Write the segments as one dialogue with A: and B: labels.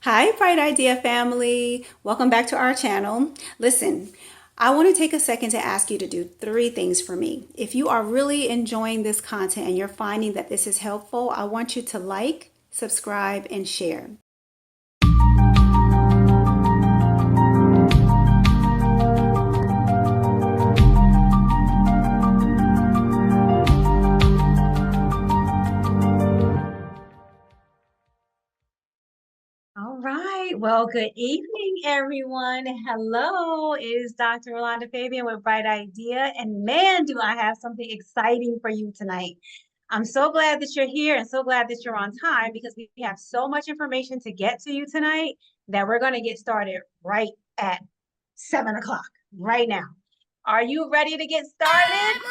A: Hi, Bright Idea family. Welcome back to our channel. Listen, I want to take a second to ask you to do three things for me. If you are really enjoying this content and you're finding that this is helpful, I want you to like, subscribe, and share.
B: All right. Well, good evening, everyone. Hello, it is Dr. Rolanda Fabian with Bright Idea. And man, do I have something exciting for you tonight. I'm so glad that you're here and so glad that you're on time because we have so much information to get to you tonight that we're going to get started right at 7 o'clock, right now. Are you ready to get started?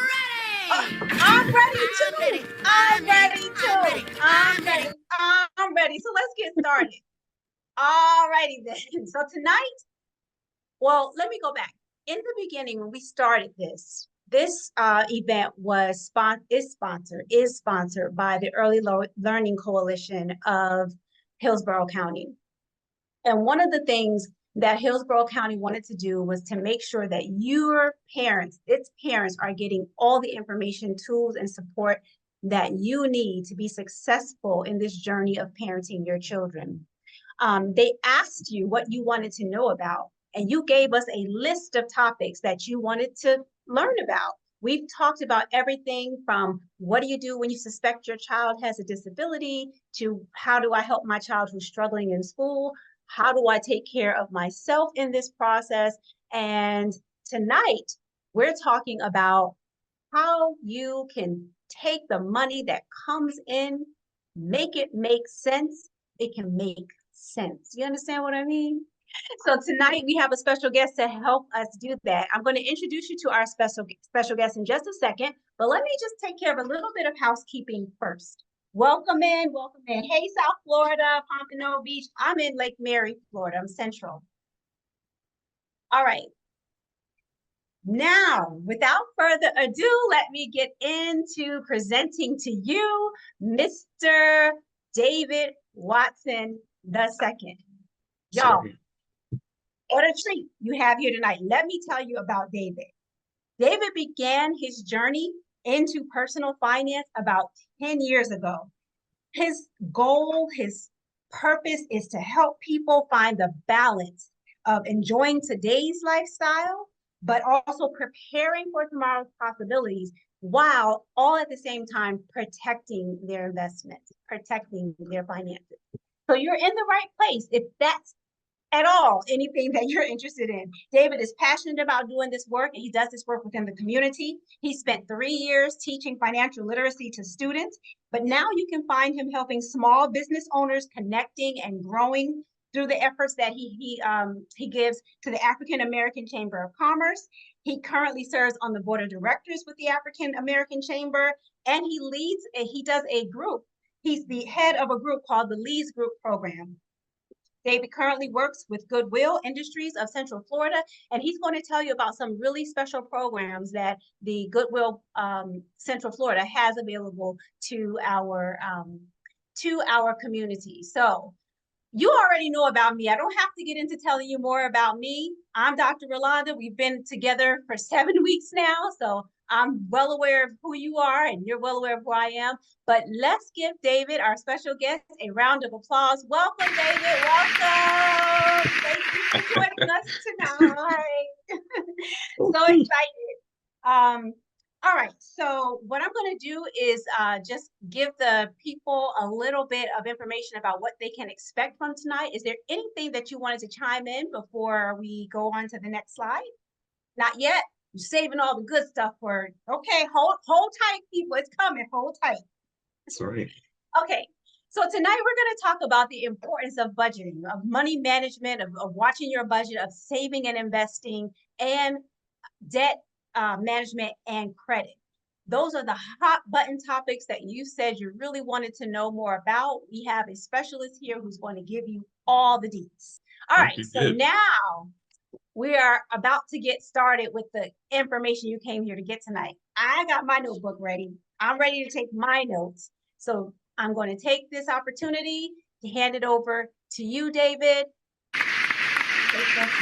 B: I'm ready too. I'm ready too. I'm ready. I'm ready. So let's get started. All righty then. So tonight, well, let me go back. In the beginning, when we started this event is sponsored by the Early Learning Coalition of Hillsborough County. And one of the things that Hillsborough County wanted to do was to make sure that its parents are getting all the information, tools, and support that you need to be successful in this journey of parenting your children. They asked you what you wanted to know about, and you gave us a list of topics that you wanted to learn about. We've talked about everything from what do you do when you suspect your child has a disability to how do I help my child who's struggling in school? How do I take care of myself in this process? And tonight, we're talking about how you can take the money that comes in, make it make sense. It can make sense. You understand what I mean? So tonight we have a special guest to help us do that. I'm going to introduce you to our special guest in just a second, but let me just take care of a little bit of housekeeping first. Welcome in, welcome in. Hey, South Florida, Pompano Beach. I'm in Lake Mary, Florida. I'm central. All right. Now, without further ado, let me get into presenting to you Mr. David Watson II. Y'all, what a treat you have here tonight. Let me tell you about David. David began his journey into personal finance about 10 years ago. His goal, his purpose is to help people find the balance of enjoying today's lifestyle, but also preparing for tomorrow's possibilities while all at the same time protecting their investments, protecting their finances. So you're in the right place if that's at all anything that you're interested in. David is passionate about doing this work, and he does this work within the community. He spent 3 years teaching financial literacy to students, but now you can find him helping small business owners connecting and growing through the efforts that he gives to the African American Chamber of Commerce. He currently serves on the board of directors with the African American Chamber, and he does a group. He's the head of a group called the Leads Group Program. David currently works with Goodwill Industries of Central Florida, and he's going to tell you about some really special programs that the Goodwill Central Florida has available to our community. So you already know about me. I don't have to get into telling you more about me. I'm Dr. Rolanda. We've been together for 7 weeks now, so I'm well aware of who you are and you're well aware of who I am. But let's give David, our special guest, a round of applause. Welcome, David. Welcome. Thank you for joining us tonight. So excited. All right, so what I'm going to do is just give the people a little bit of information about what they can expect from tonight. Is there anything that you wanted to chime in before we go on to the next slide? Not yet. I'm saving all the good stuff for, okay, hold tight, people. It's coming. Hold tight.
C: Sorry.
B: Okay, so tonight we're going to talk about the importance of budgeting, of money management, of watching your budget, of saving and investing, and debt management and credit. Those are the hot button topics that you said you really wanted to know more about. We have a specialist here who's going to give you all the deets. All right, so now we are about to get started with the information you came here to get tonight. I got my notebook ready. I'm ready to take my notes. So I'm going to take this opportunity to hand it over to you, David.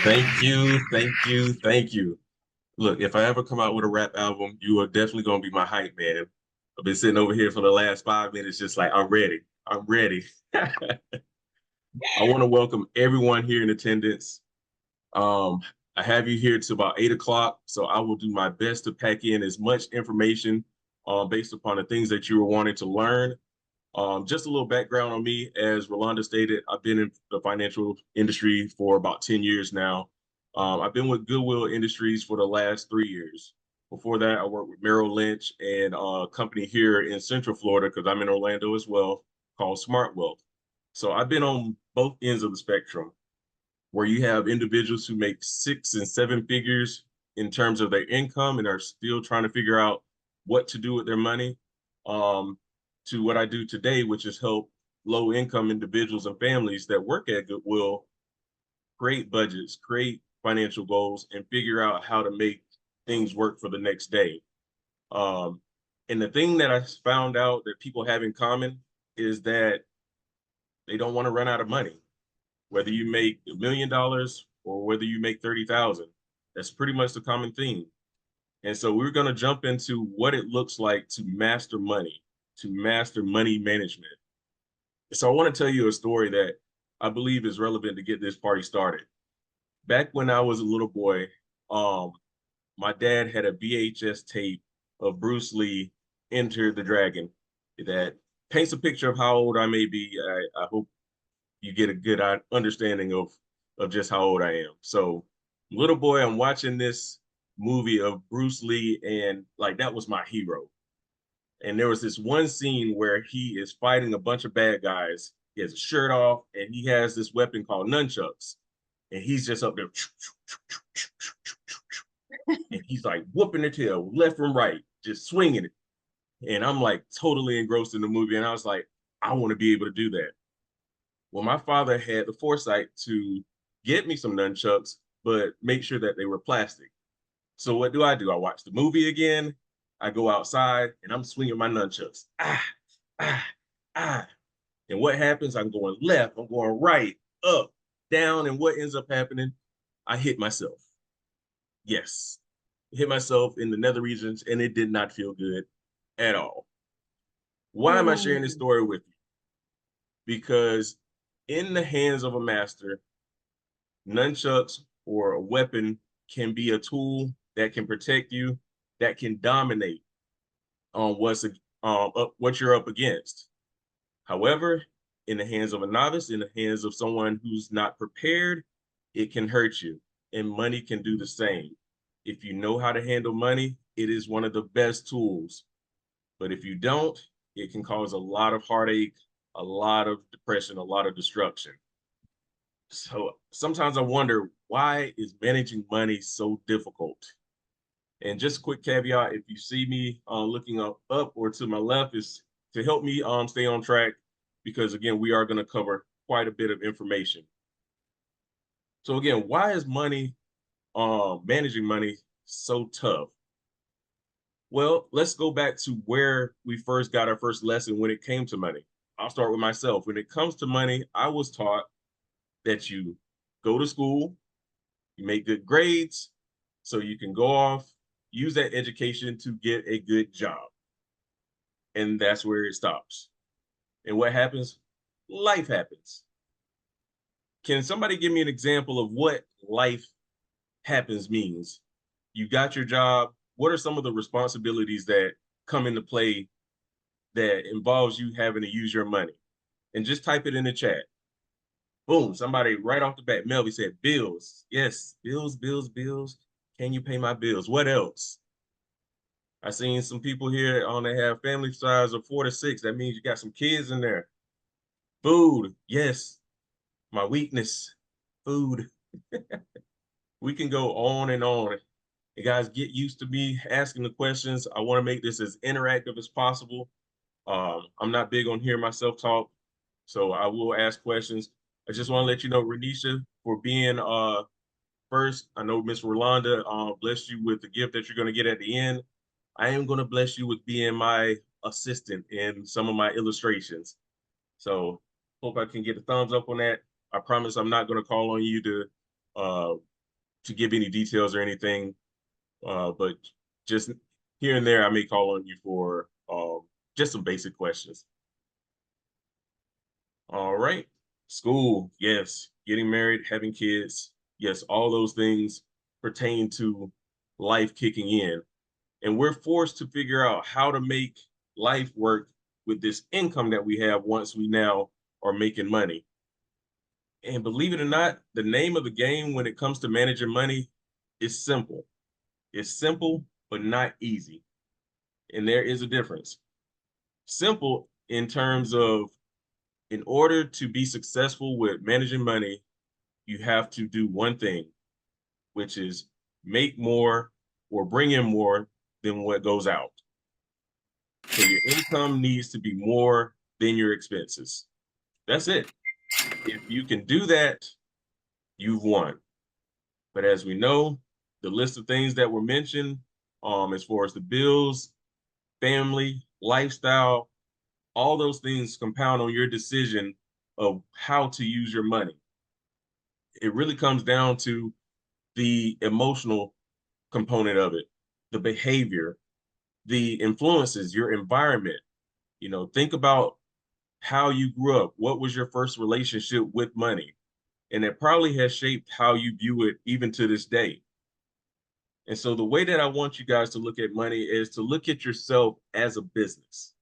C: Thank you, thank you, thank you. Look, if I ever come out with a rap album, you are definitely gonna be my hype man. I've been sitting over here for the last 5 minutes, just like I'm ready. I'm ready. I want to welcome everyone here in attendance. Um, I have you here to about 8 o'clock, so I will do my best to pack in as much information based upon the things that you were wanting to learn. Just a little background on me, as Rolanda stated, I've been in the financial industry for about 10 years now. I've been with Goodwill Industries for the last 3 years. Before that, I worked with Merrill Lynch and a company here in Central Florida, because I'm in Orlando as well, called Smart Wealth. So I've been on both ends of the spectrum, where you have individuals who make 6 and 7 figures in terms of their income and are still trying to figure out what to do with their money, to what I do today, which is help low income individuals and families that work at Goodwill create budgets, create financial goals, and figure out how to make things work for the next day. Um, and the thing that I found out that people have in common is that they don't want to run out of money. Whether you make $1 million or whether you make 30,000, that's pretty much the common theme. And so we're going to jump into what it looks like to master money, to master money management. So I want to tell you a story that I believe is relevant to get this party started. Back when I was a little boy, my dad had a VHS tape of Bruce Lee, Enter the Dragon, that paints a picture of how old I may be. I hope you get a good understanding of just how old I am. So, little boy, I'm watching this movie of Bruce Lee, and like that was my hero. And there was this one scene where he is fighting a bunch of bad guys. He has a shirt off, and he has this weapon called nunchucks, and he's just up there, and he's like whooping their tail left and right, just swinging it. And I'm like totally engrossed in the movie, and I was like, I want to be able to do that. Well, my father had the foresight to get me some nunchucks, but make sure that they were plastic. So what do? I watch the movie again. I go outside and I'm swinging my nunchucks. Ah, ah, ah. And what happens? I'm going left, I'm going right, up, down. And what ends up happening? I hit myself. Yes, hit myself in the nether regions, and it did not feel good at all. Why am I sharing this
B: Ooh.
C: story with you? Because in the hands of a master, nunchucks or a weapon can be a tool that can protect you, that can dominate on what you're up against. However, in the hands of a novice, in the hands of someone who's not prepared, it can hurt you, and money can do the same. If you know how to handle money, it is one of the best tools. But if you don't, it can cause a lot of heartache, a lot of depression, a lot of destruction. So sometimes I wonder, why is managing money so difficult? And just a quick caveat, if you see me looking up or to my left, is to help me stay on track, because again, we are going to cover quite a bit of information. So again, why is managing money so tough? Well, let's go back to where we first got our first lesson when it came to money. I'll start with myself. When it comes to money, I was taught that you go to school, you make good grades, so you can go off, use that education to get a good job. And that's where it stops. And what happens? Life happens. Can somebody give me an example of what life happens means? You got your job. What are some of the responsibilities that come into play that involves you having to use your money? And just type it in the chat. Boom, somebody right off the bat, Melvie said, bills. Yes, bills, bills, bills. Can you pay my bills? What else? I seen some people here on they have family size of 4 to 6. That means you got some kids in there. Food, yes. My weakness, food. We can go on and on. And guys, get used to me asking the questions. I want to make this as interactive as possible. I'm not big on hearing myself talk, so I will ask questions. I just want to let you know, Renisha, for being first. I know Miss Rolanda blessed you with the gift that you're going to get at the end. I am going to bless you with being my assistant in some of my illustrations. So hope I can get a thumbs up on that. I promise I'm not going to call on you to give any details or anything, but just here and there, I may call on you for just some basic questions. All right. School, yes. Getting married, having kids, yes. All those things pertain to life kicking in. And we're forced to figure out how to make life work with this income that we have once we now are making money. And believe it or not, the name of the game when it comes to managing money is simple. It's simple, but not easy. And there is a difference. Simple in terms of, in order to be successful with managing money, you have to do one thing, which is make more or bring in more than what goes out. So your income needs to be more than your expenses. That's it. If you can do that, you've won. But as we know, the list of things that were mentioned, as far as the bills, family, lifestyle, all those things compound on your decision of how to use your money. It really comes down to the emotional component of it, the behavior, the influences, your environment. You know, think about how you grew up. What was your first relationship with money? And it probably has shaped how you view it even to this day. And so the way that I want you guys to look at money is to look at yourself as a business.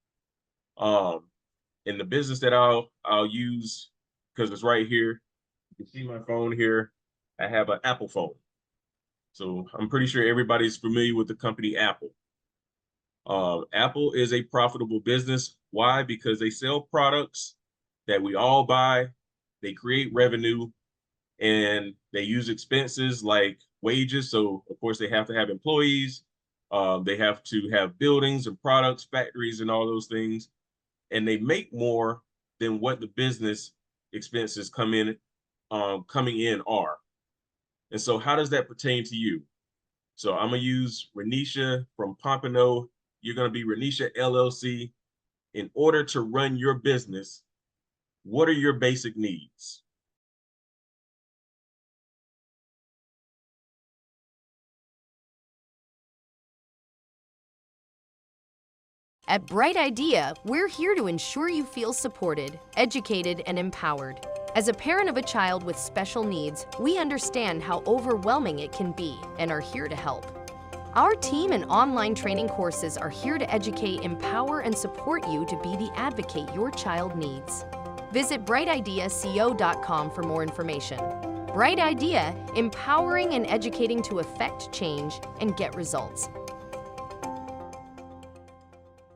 C: In the business that I'll use, because it's right here. You can see my phone here. I have an Apple phone. So I'm pretty sure everybody's familiar with the company Apple. Apple is a profitable business. Why? Because they sell products that we all buy. They create revenue, and they use expenses like wages. So of course they have to have employees. They have to have buildings and products, factories, and all those things. And they make more than what the business expenses coming in are. And so how does that pertain to you? So I'm gonna use Renisha from Pompano. You're gonna be Renisha LLC. In order to run your business, what are your basic needs?
D: At Bright Idea, we're here to ensure you feel supported, educated, and empowered. As a parent of a child with special needs, we understand how overwhelming it can be and are here to help. Our team and online training courses are here to educate, empower, and support you to be the advocate your child needs. Visit brightideaco.com for more information. Bright Idea, empowering and educating to affect change and get results.